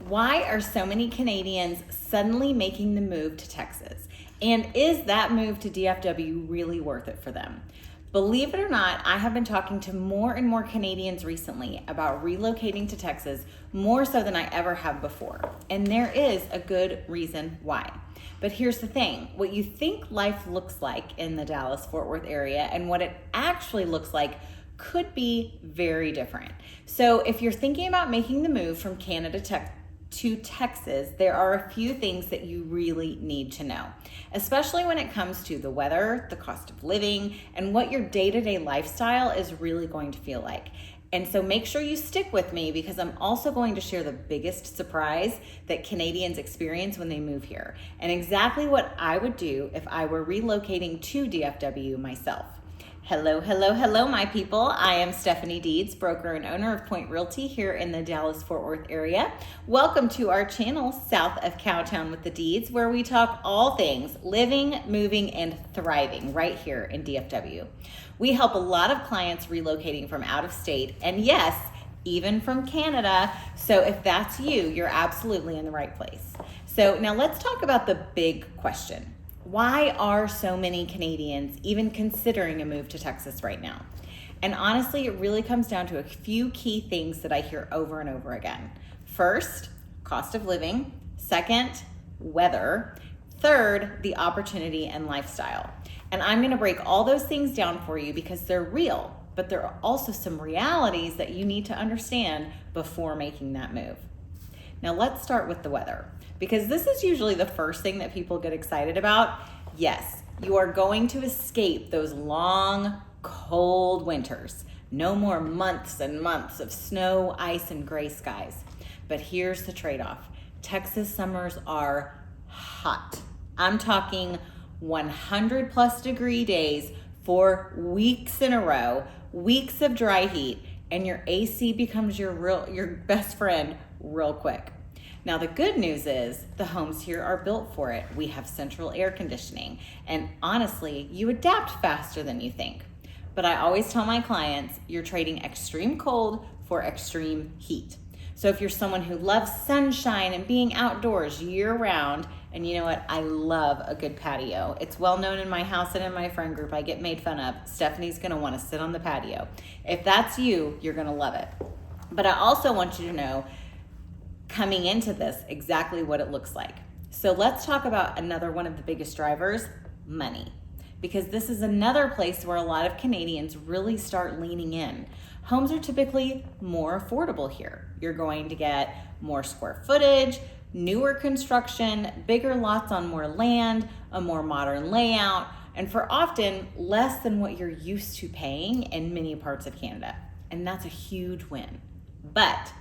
Why are so many Canadians suddenly making the move to Texas? And is that move to DFW really worth it for them? Believe it or not, I have been talking to more and more Canadians recently about relocating to Texas, more so than I ever have before. And there is a good reason why. But here's the thing, what you think life looks like in the Dallas-Fort Worth area and what it actually looks like could be very different. So if you're thinking about making the move from Canada to Texas, there are a few things that you really need to know, especially when it comes to the weather, the cost of living, and what your day-to-day lifestyle is really going to feel like. And so make sure you stick with me because I'm also going to share the biggest surprise that Canadians experience when they move here and exactly what I would do if I were relocating to DFW myself. Hello, hello, hello, my people. I am Stephanie Deeds, broker and owner of Point Realty here in the Dallas-Fort Worth area. Welcome to our channel, South of Cowtown with the Deeds, where we talk all things living, moving, and thriving right here in DFW. We help a lot of clients relocating from out of state, and yes, even from Canada. So if that's you, you're absolutely in the right place. So now let's talk about the big question. Why are so many Canadians even considering a move to Texas right now? And honestly, it really comes down to a few key things that I hear over and over again. First, cost of living. Second, weather. Third, the opportunity and lifestyle. And I'm going to break all those things down for you because they're real, but there are also some realities that you need to understand before making that move. Now let's start with the weather, because this is usually the first thing that people get excited about. Yes, you are going to escape those long, cold winters. No more months and months of snow, ice, and gray skies. But here's the trade-off. Texas summers are hot. I'm talking 100 plus degree days for weeks in a row, weeks of dry heat, and your AC becomes your best friend real quick. Now the good news is the homes here are built for it. We have central air conditioning, and honestly, you adapt faster than you think. But I always tell my clients, you're trading extreme cold for extreme heat. So if you're someone who loves sunshine and being outdoors year round, and you know what, I love a good patio. It's well known in my house and in my friend group. I get made fun of. Stephanie's gonna wanna sit on the patio. If that's you, you're gonna love it. But I also want you to know, coming into this, exactly what it looks like. So let's talk about another one of the biggest drivers, money. Because this is another place where a lot of Canadians really start leaning in. Homes are typically more affordable here. You're going to get more square footage, newer construction, bigger lots on more land, a more modern layout, and for often less than what you're used to paying in many parts of Canada. And that's a huge win. But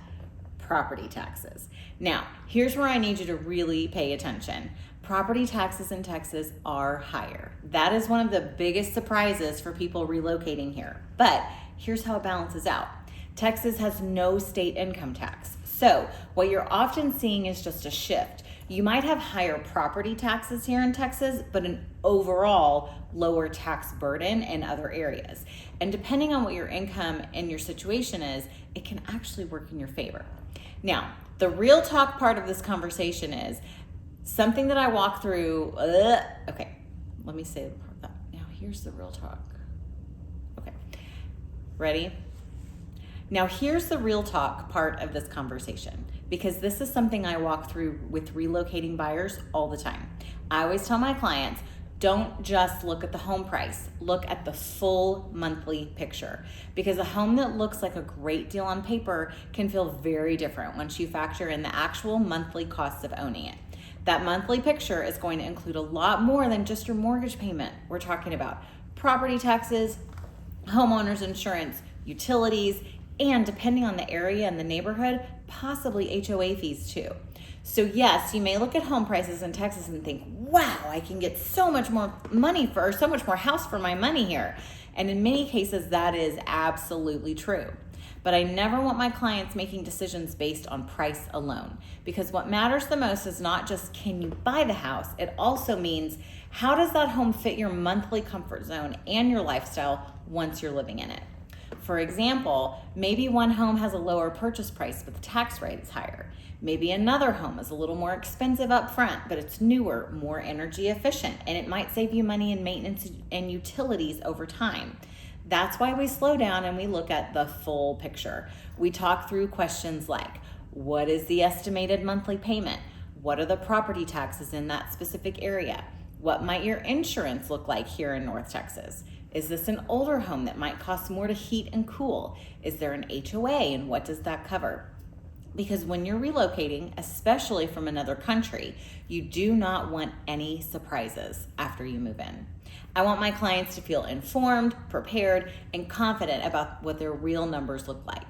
property taxes. Now, here's where I need you to really pay attention. Property taxes in Texas are higher. That is one of the biggest surprises for people relocating here. But here's how it balances out. Texas has no state income tax. So what you're often seeing is just a shift. You might have higher property taxes here in Texas, but an overall lower tax burden in other areas. And depending on what your income and your situation is, it can actually work in your favor. Now, the real talk part of this conversation is something that I walk through. Okay, let me say that. Now, here's the real talk. Okay, ready? Now, here's the real talk part of this conversation, because this is something I walk through with relocating buyers all the time. I always tell my clients, don't just look at the home price, look at the full monthly picture, because a home that looks like a great deal on paper can feel very different once you factor in the actual monthly costs of owning it. That monthly picture is going to include a lot more than just your mortgage payment. We're talking about property taxes, homeowners insurance, utilities, and depending on the area and the neighborhood, possibly HOA fees too. So yes, you may look at home prices in Texas and think, wow, I can get so much more money for, or so much more house for my money here. And in many cases, that is absolutely true. But I never want my clients making decisions based on price alone, because what matters the most is not just can you buy the house, it also means how does that home fit your monthly comfort zone and your lifestyle once you're living in it. For example, maybe one home has a lower purchase price, but the tax rate is higher. Maybe another home is a little more expensive up front, but it's newer, more energy efficient, and it might save you money in maintenance and utilities over time. That's why we slow down and we look at the full picture. We talk through questions like, what is the estimated monthly payment? What are the property taxes in that specific area? What might your insurance look like here in North Texas? Is this an older home that might cost more to heat and cool? Is there an HOA, and what does that cover? Because when you're relocating, especially from another country, you do not want any surprises after you move in. I want my clients to feel informed, prepared, and confident about what their real numbers look like,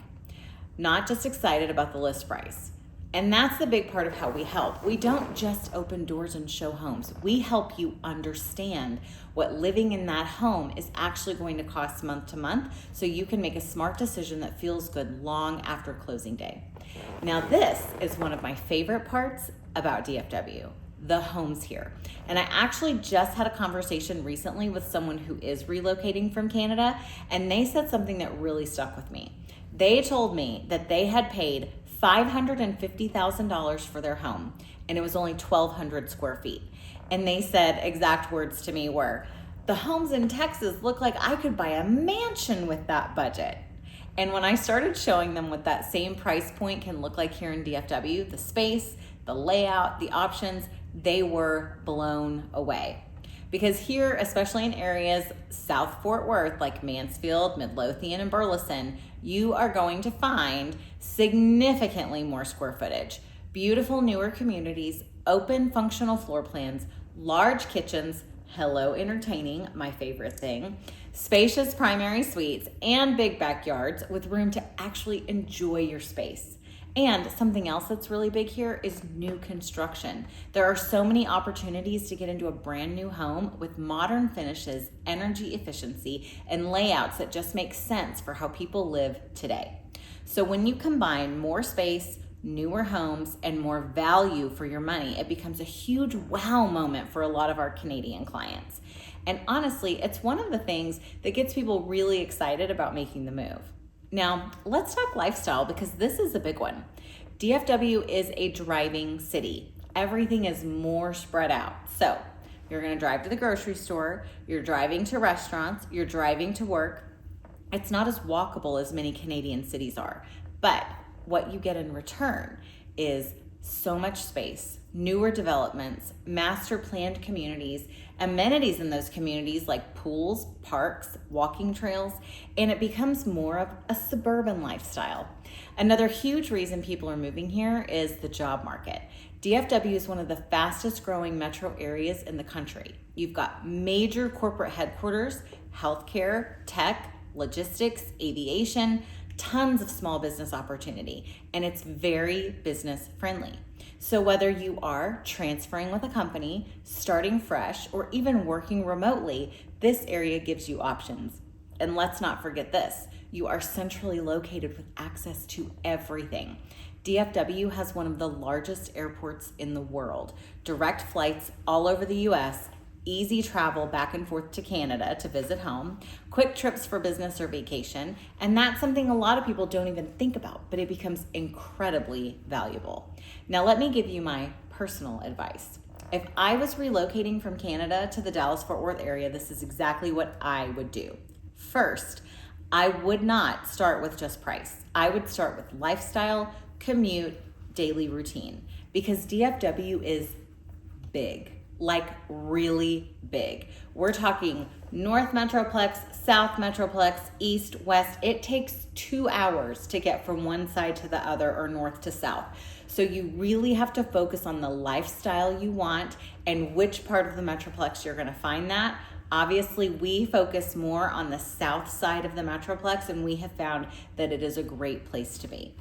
not just excited about the list price. And that's the big part of how we help. We don't just open doors and show homes. We help you understand what living in that home is actually going to cost month to month, so you can make a smart decision that feels good long after closing day. Now, this is one of my favorite parts about DFW, the homes here. And I actually just had a conversation recently with someone who is relocating from Canada, and they said something that really stuck with me. They told me that they had paid $550,000 for their home, and it was only 1,200 square feet. And they said exact words to me were, the homes in Texas look like I could buy a mansion with that budget. And when I started showing them what that same price point can look like here in DFW, the space, the layout, the options, they were blown away. Because here, especially in areas South Fort Worth, like Mansfield, Midlothian, and Burleson, you are going to find significantly more square footage. Beautiful newer communities, open functional floor plans, large kitchens, hello entertaining, my favorite thing, spacious primary suites, and big backyards with room to actually enjoy your space. And something else that's really big here is new construction. There are so many opportunities to get into a brand new home with modern finishes, energy efficiency, and layouts that just make sense for how people live today. So when you combine more space, newer homes, and more value for your money, it becomes a huge wow moment for a lot of our Canadian clients. And honestly, it's one of the things that gets people really excited about making the move. Now, let's talk lifestyle, because this is a big one. DFW is a driving city. Everything is more spread out. So you're going to drive to the grocery store, you're driving to restaurants, you're driving to work. It's not as walkable as many Canadian cities are, but what you get in return is so much space, newer developments, master planned communities, amenities in those communities like pools, parks, walking trails, and it becomes more of a suburban lifestyle. Another huge reason people are moving here is the job market. DFW is one of the fastest growing metro areas in the country. You've got major corporate headquarters, healthcare, tech, logistics, aviation, tons of small business opportunity, and it's very business friendly. So whether you are transferring with a company, starting fresh, or even working remotely, this area gives you options. And let's not forget this, you are centrally located with access to everything. DFW has one of the largest airports in the world, direct flights all over the US, easy travel back and forth to Canada to visit home, quick trips for business or vacation, and that's something a lot of people don't even think about, but it becomes incredibly valuable. Now let me give you my personal advice. If I was relocating from Canada to the Dallas-Fort Worth area, this is exactly what I would do. First, I would not start with just price. I would start with lifestyle, commute, daily routine, because DFW is big. Like really big. We're talking North Metroplex, South Metroplex, East, West. It takes 2 hours to get from one side to the other or north to south. So you really have to focus on the lifestyle you want and which part of the Metroplex you're gonna find that. Obviously, we focus more on the south side of the Metroplex, and we have found that it is a great place to be.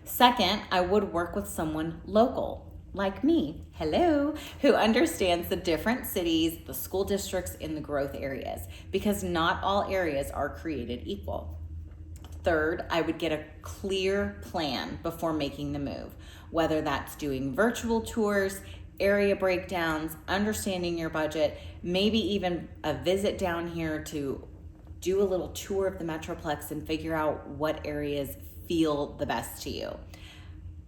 Second, I would work with someone local, like me, hello, who understands the different cities, the school districts, and the growth areas, because not all areas are created equal. Third, I would get a clear plan before making the move, whether that's doing virtual tours, area breakdowns, understanding your budget, maybe even a visit down here to do a little tour of the Metroplex and figure out what areas feel the best to you.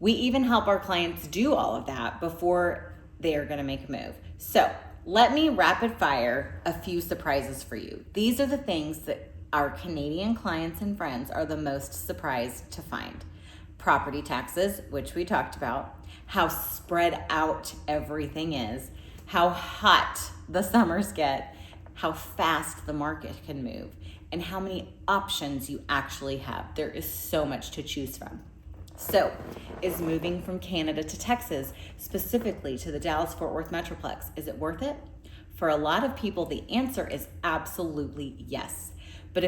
We even help our clients do all of that before they are going to make a move. So let me rapid fire a few surprises for you. These are the things that our Canadian clients and friends are the most surprised to find. Property taxes, which we talked about, how spread out everything is, how hot the summers get, how fast the market can move, and how many options you actually have. There is so much to choose from. So, is moving from Canada to Texas, specifically to the Dallas-Fort Worth Metroplex, is it worth it? For a lot of people, the answer is absolutely yes. But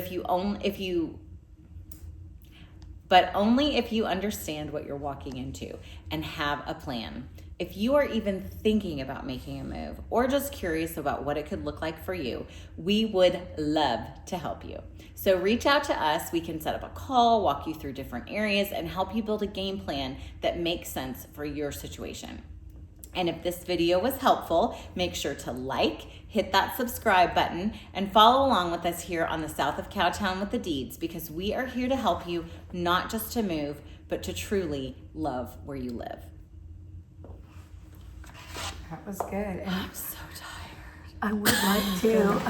only if you understand what you're walking into and have a plan. If you are even thinking about making a move or just curious about what it could look like for you, we would love to help you. So reach out to us. We can set up a call, walk you through different areas, and help you build a game plan that makes sense for your situation. And if this video was helpful, make sure to like, hit that subscribe button, and follow along with us here on the South of Cowtown with the Deeds, because we are here to help you not just to move, but to truly love where you live. That was good. I'm so tired. I would like to